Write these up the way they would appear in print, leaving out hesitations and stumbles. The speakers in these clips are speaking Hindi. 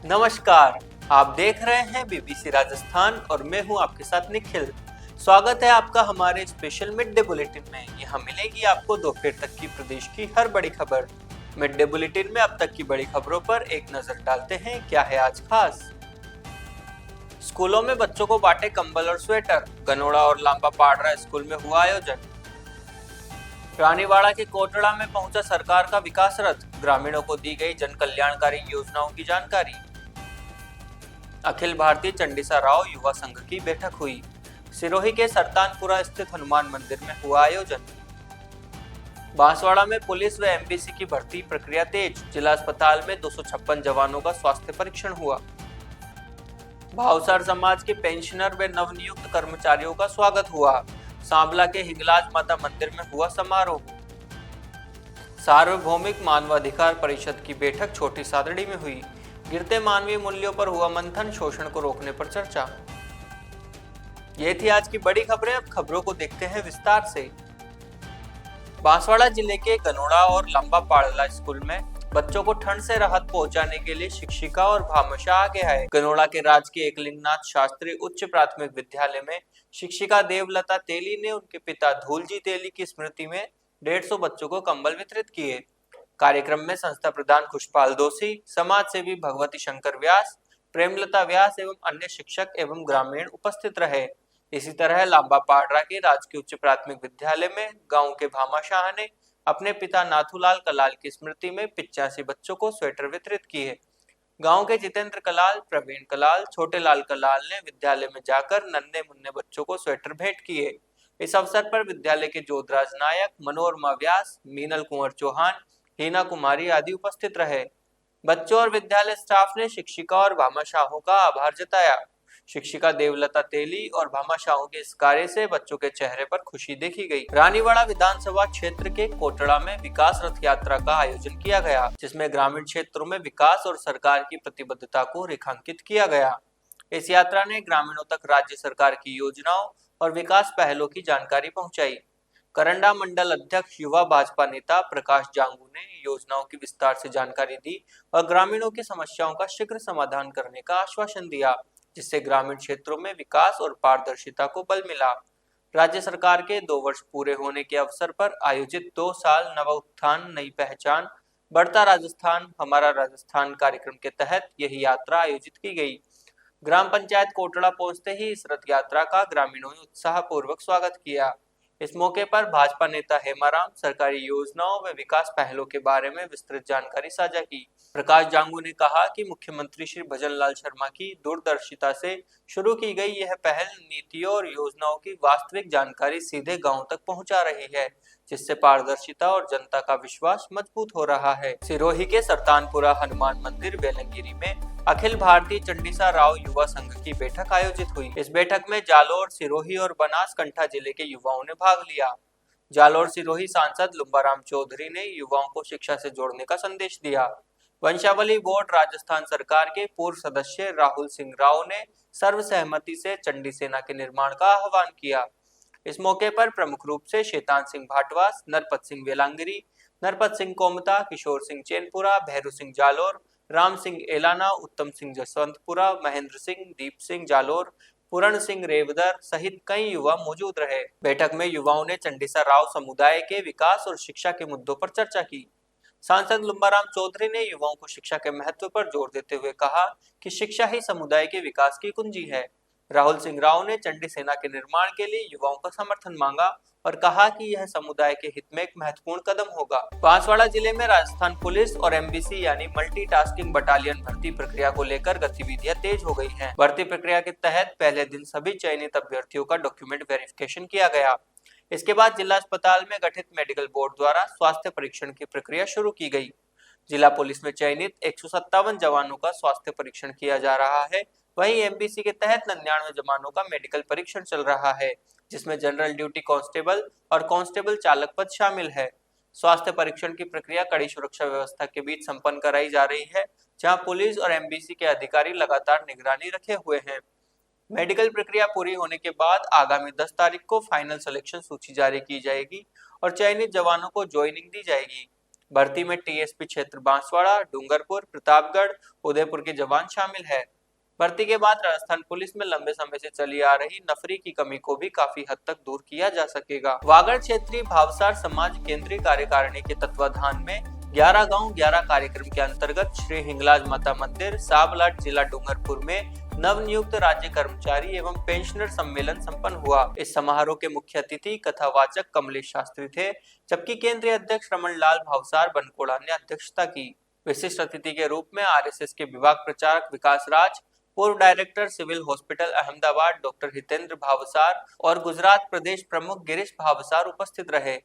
नमस्कार। आप देख रहे हैं बीबीसी राजस्थान और मैं हूं आपके साथ निखिल। स्वागत है आपका हमारे स्पेशल मिड डे बुलेटिन में। यहाँ मिलेगी आपको दोपहर तक की प्रदेश की हर बड़ी खबर। मिड डे बुलेटिन में अब तक की बड़ी खबरों पर एक नजर डालते हैं क्या है आज खास। स्कूलों में बच्चों को बांटे कंबल और स्वेटर। गनोड़ा और लांबा पाडरा स्कूल में हुआ आयोजन। रानीवाड़ा के कोटड़ा में पहुंचा सरकार का विकास रथ। ग्रामीणों को दी गई जन कल्याणकारी योजनाओं की जानकारी। अखिल भारतीय चंडीसा राव युवा संघ की बैठक हुई। सिरोही के सरतानपुरा स्थित हनुमान मंदिर में हुआ आयोजन। बांसवाड़ा में पुलिस व एमपीसी की भर्ती प्रक्रिया तेज। जिला अस्पताल में 256 जवानों का स्वास्थ्य परीक्षण हुआ। भावसार समाज के पेंशनर व नवनियुक्त कर्मचारियों का स्वागत हुआ। सांबला के हिंगलाज माता मंदिर में हुआ समारोह। सार्वभौमिक मानवाधिकार परिषद की बैठक छोटी सादड़ी में हुई। गिरते मानवीय मूल्यों पर हुआ मंथन। शोषण को रोकने पर चर्चा। ये थी आज की बड़ी खबरें। अब खबरों को देखते हैं विस्तार से। बांसवाड़ा जिले के गनोड़ा और लंबा पाड़ला स्कूल में बच्चों को ठंड से राहत पहुंचाने के लिए शिक्षिका और भामाशाह आगे आए। गनोड़ा के राजकीय एकलिंगनाथ शास्त्री उच्च प्राथमिक विद्यालय में शिक्षिका देवलता तेली ने उनके पिता धूलजी तेली की स्मृति में 150 बच्चों को कंबल वितरित किए। कार्यक्रम में संस्था प्रधान खुशपाल दोषी, समाज सेवी भगवती शंकर व्यास, प्रेमलता व्यास एवं अन्य शिक्षक एवं ग्रामीण उपस्थित रहे। इसी तरह लांबा पाडरा के राजकीय उच्च प्राथमिक विद्यालय में गांव के भामाशाह ने अपने पिता नाथूलाल कलाल की स्मृति में 85 बच्चों को स्वेटर वितरित किए। गांव के जितेंद्र कलाल, प्रवीण कलाल, छोटे लाल कलाल ने विद्यालय में जाकर नन्हे मुन्ने बच्चों को स्वेटर भेंट किए। इस अवसर पर विद्यालय के जोधराज नायक, मनोरमा व्यास, मीनल कुंवर चौहान, हीना कुमारी आदि उपस्थित रहे। बच्चों और विद्यालय स्टाफ ने शिक्षिका और भामाशाहों का आभार जताया। शिक्षिका देवलता तेली और भामाशाहों के इस कार्य से बच्चों के चेहरे पर खुशी देखी गई। रानीवाड़ा विधानसभा क्षेत्र के कोटड़ा में विकास रथ यात्रा का आयोजन किया गया, जिसमें ग्रामीण क्षेत्रों में विकास और सरकार की प्रतिबद्धता को रेखांकित किया गया। इस यात्रा ने ग्रामीणों तक राज्य सरकार की योजनाओं और विकास पहलों की जानकारी पहुंचाई। करंडा मंडल अध्यक्ष युवा भाजपा नेता प्रकाश जांगू ने योजनाओं की विस्तार से जानकारी दी और ग्रामीणों की समस्याओं का शीघ्र समाधान करने का आश्वासन दिया, जिससे ग्रामीण क्षेत्रों में विकास और पारदर्शिता को बल मिला। राज्य सरकार के 2 वर्ष पूरे होने के अवसर पर आयोजित 2 साल नव उत्थान नई पहचान बढ़ता राजस्थान हमारा राजस्थान कार्यक्रम के तहत यही यात्रा आयोजित की गई। ग्राम पंचायत कोटड़ा पहुंचते ही इस रथ यात्रा का ग्रामीणों ने उत्साह पूर्वक स्वागत किया। इस मौके पर भाजपा नेता हेमाराम सरकारी योजनाओं व विकास पहलों के बारे में विस्तृत जानकारी साझा की। प्रकाश जांगू ने कहा कि मुख्यमंत्री श्री भजनलाल शर्मा की दूरदर्शिता से शुरू की गई यह पहल नीतियों और योजनाओं की वास्तविक जानकारी सीधे गांव तक पहुंचा रही है, जिससे पारदर्शिता और जनता का विश्वास मजबूत हो रहा है। सिरोही के सरतानपुरा हनुमान मंदिर बेलंगिरी में अखिल भारतीय चंडीसा राव युवा संघ की बैठक आयोजित हुई। इस बैठक में जालोर, सिरोही और बनासकांठा जिले के युवाओं ने भाग लिया। जालोर सिरोही सांसद लुम्बाराम चौधरी ने युवाओं को शिक्षा से जोड़ने का संदेश दिया। वंशावली बोर्ड राजस्थान सरकार के पूर्व सदस्य राहुल सिंह राव ने सर्वसहमति से चंडी सेना के निर्माण का आह्वान किया। इस मौके पर प्रमुख रूप से शैतान सिंह भाटवास, नरपत सिंह वेलांगिरी, नरपत सिंह कोमता, किशोर सिंह चैनपुरा, भैरू सिंह जालोर, राम सिंह एलाना, उत्तम सिंह जसवंतपुरा, महेंद्र सिंह, दीप सिंह जालोर, पूरण सिंह रेवदर सहित कई युवा मौजूद रहे। बैठक में युवाओं ने चंडीसा राव समुदाय के विकास और शिक्षा के मुद्दों पर चर्चा की। सांसद लुम्बाराम चौधरी ने युवाओं को शिक्षा के महत्व पर जोर देते हुए कहा कि शिक्षा ही समुदाय के विकास की कुंजी है। राहुल सिंह राव ने चंडी सेना के निर्माण के लिए युवाओं का समर्थन मांगा और कहा कि यह समुदाय के हित में एक महत्वपूर्ण कदम होगा। बांसवाड़ा जिले में राजस्थान पुलिस और एमबीसी यानी मल्टीटास्किंग बटालियन भर्ती प्रक्रिया को लेकर गतिविधियां तेज हो गई हैं। भर्ती प्रक्रिया के तहत पहले दिन सभी चयनित अभ्यर्थियों का डॉक्यूमेंट वेरिफिकेशन किया गया। इसके बाद जिला अस्पताल में गठित मेडिकल बोर्ड द्वारा स्वास्थ्य परीक्षण की प्रक्रिया शुरू की गई। जिला पुलिस में चयनित 157 जवानों का स्वास्थ्य परीक्षण किया जा रहा है। वहीं एमबीसी के तहत 99 जवानों का मेडिकल परीक्षण चल रहा है, जिसमें जनरल ड्यूटी कांस्टेबल और कांस्टेबल चालक पद शामिल है। स्वास्थ्य परीक्षण की प्रक्रिया कड़ी सुरक्षा व्यवस्था के बीच संपन्न कराई जा रही है, जहां पुलिस और एमबीसी के अधिकारी लगातार निगरानी रखे हुए हैं। मेडिकल प्रक्रिया पूरी होने के बाद आगामी 10 तारीख को फाइनल सिलेक्शन सूची जारी की जाएगी और चयनित जवानों को ज्वाइनिंग दी जाएगी। भर्ती में टीएसपी क्षेत्र बांसवाड़ा, डूंगरपुर, प्रतापगढ़, उदयपुर के जवान शामिल है। भर्ती के बाद राजस्थान पुलिस में लंबे समय से चली आ रही नफरी की कमी को भी काफी हद तक दूर किया जा सकेगा। वागड़ क्षेत्रीय भावसार समाज केंद्रीय कार्यकारिणी के तत्वाधान में 11 गांव 11 कार्यक्रम के अंतर्गत श्री हिंगलाज माता मंदिर, साबलाट, जिला डूंगरपुर में नवनियुक्त राज्य कर्मचारी एवं पेंशनर सम्मेलन संपन्न हुआ। इस समारोह के मुख्य अतिथि कथावाचक कमलेश शास्त्री थे, जबकि केंद्रीय अध्यक्ष रमनलाल भावसार बनकोड़ा ने अध्यक्षता की। विशिष्ट अतिथि के रूप में आरएसएस के विभाग प्रचारक विकास राज, पूर्व director civil hospital Ahmedabad doctor Hitendra Bhavsar और गुजरात प्रदेश प्रमुख गिरीश भावसार उपस्थित रहे।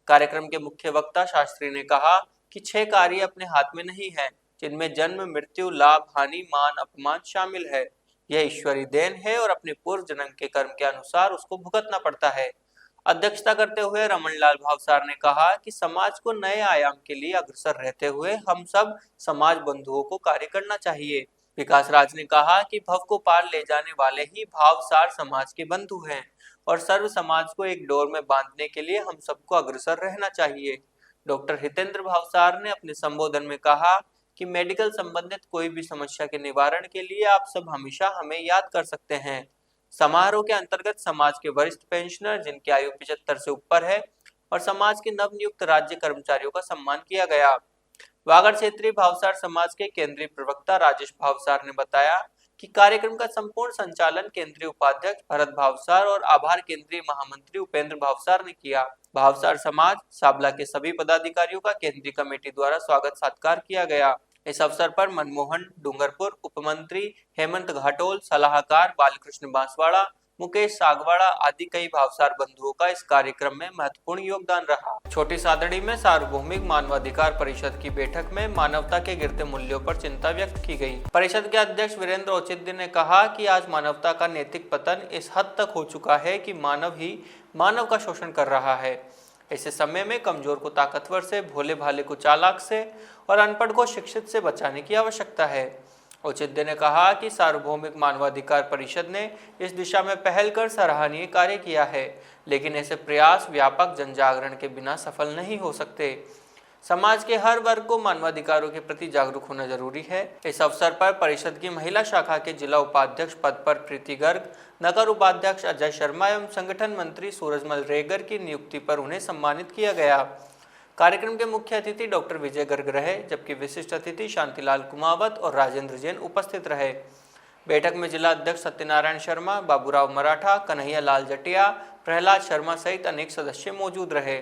कार्यक्रम के मुख्य वक्ता शास्त्री ने कहा कि 6 कार्य अपने हाथ में नहीं है, जिनमें जन्म, मृत्यु, लाभ, हानि, मान, अपमान शामिल है। यह ईश्वरी देन है और अपने पूर्व जन्म के कर्म के अनुसार उसको भुगतना पड़ता है। अध्यक्षता करते हुए रमनलाल भावसार ने कहा कि समाज को नए आयाम के लिए अग्रसर रहते हुए हम सब समाज बंधुओं को कार्य करना चाहिए। विकास राज ने कहा कि भव को पार ले जाने वाले ही भावसार समाज के बंधु हैं और सर्व समाज को एक डोर में बांधने के लिए हम सबको अग्रसर रहना चाहिए। डॉक्टर हितेंद्र भावसार ने अपने संबोधन में कहा कि मेडिकल संबंधित कोई भी समस्या के निवारण के लिए आप सब हमेशा हमें याद कर सकते हैं। समारोह के अंतर्गत समाज के वरिष्ठ पेंशनर जिनकी आयु 75 से ऊपर है और समाज के नवनियुक्त राज्य कर्मचारियों का सम्मान किया गया। वागड़ क्षेत्रीय भावसार समाज के केंद्रीय प्रवक्ता राजेश भावसार ने बताया कि कार्यक्रम का संपूर्ण संचालन केंद्रीय उपाध्यक्ष भरत भावसार और आभार केंद्रीय महामंत्री उपेंद्र भावसार ने किया। भावसार समाज साबला के सभी पदाधिकारियों का केंद्रीय कमेटी द्वारा स्वागत सत्कार किया गया। इस अवसर पर मनमोहन डूंगरपुर, उपमंत्री हेमंत घाटोल, सलाहकार बालकृष्ण बांसवाड़ा, मुकेश सागवाड़ा आदि कई भावसार बंधुओं का इस कार्यक्रम में महत्वपूर्ण योगदान रहा। छोटी सादड़ी में सार्वभौमिक मानवाधिकार परिषद की बैठक में मानवता के गिरते मूल्यों पर चिंता व्यक्त की गई। परिषद के अध्यक्ष वीरेंद्र औचित्य ने कहा कि आज मानवता का नैतिक पतन इस हद तक हो चुका है कि मानव ही मानव का शोषण कर रहा है। ऐसे समय में कमजोर को ताकतवर से, भोले भाले को चालाक से और अनपढ़ को शिक्षित से बचाने की आवश्यकता है। औचित्य ने कहा कि सार्वभौमिक मानवाधिकार परिषद ने इस दिशा में पहल कर सराहनीय कार्य किया है, लेकिन ऐसे प्रयास व्यापक जनजागरण के बिना सफल नहीं हो सकते। समाज के हर वर्ग को मानवाधिकारों के प्रति जागरूक होना जरूरी है। इस अवसर पर परिषद की महिला शाखा के जिला उपाध्यक्ष पद पर प्रीति गर्ग, नगर उपाध्यक्ष अजय शर्मा एवं संगठन मंत्री सूरजमल रेगर की नियुक्ति पर उन्हें सम्मानित किया गया। कार्यक्रम के मुख्य अतिथि डॉक्टर विजय गर्ग रहे, जबकि विशिष्ट अतिथि शांतिलाल कुमावत और राजेंद्र जैन उपस्थित रहे। बैठक में जिला अध्यक्ष सत्यनारायण शर्मा, बाबूराव मराठा, कन्हैया लाल जटिया, प्रहलाद शर्मा सहित अनेक सदस्य मौजूद रहे।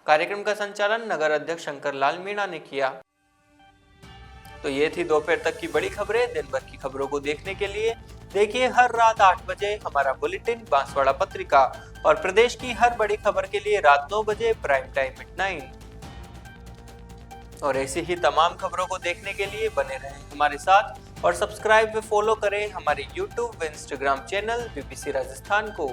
कार्यक्रम का संचालन नगर अध्यक्ष शंकर लाल मीणा ने किया। तो ये थी दोपहर तक की बड़ी खबरें। दिन भर की खबरों को देखने के लिए देखिए हर रात 8 बजे हमारा बुलेटिन बांसवाड़ा पत्रिका और प्रदेश की हर बड़ी खबर के लिए रात 9 बजे प्राइम टाइम @9। और ऐसी ही तमाम खबरों को देखने के लिए बने रहें हमारे साथ और सब्सक्राइब व फॉलो करें हमारे YouTube व Instagram चैनल बीबीसी राजस्थान को।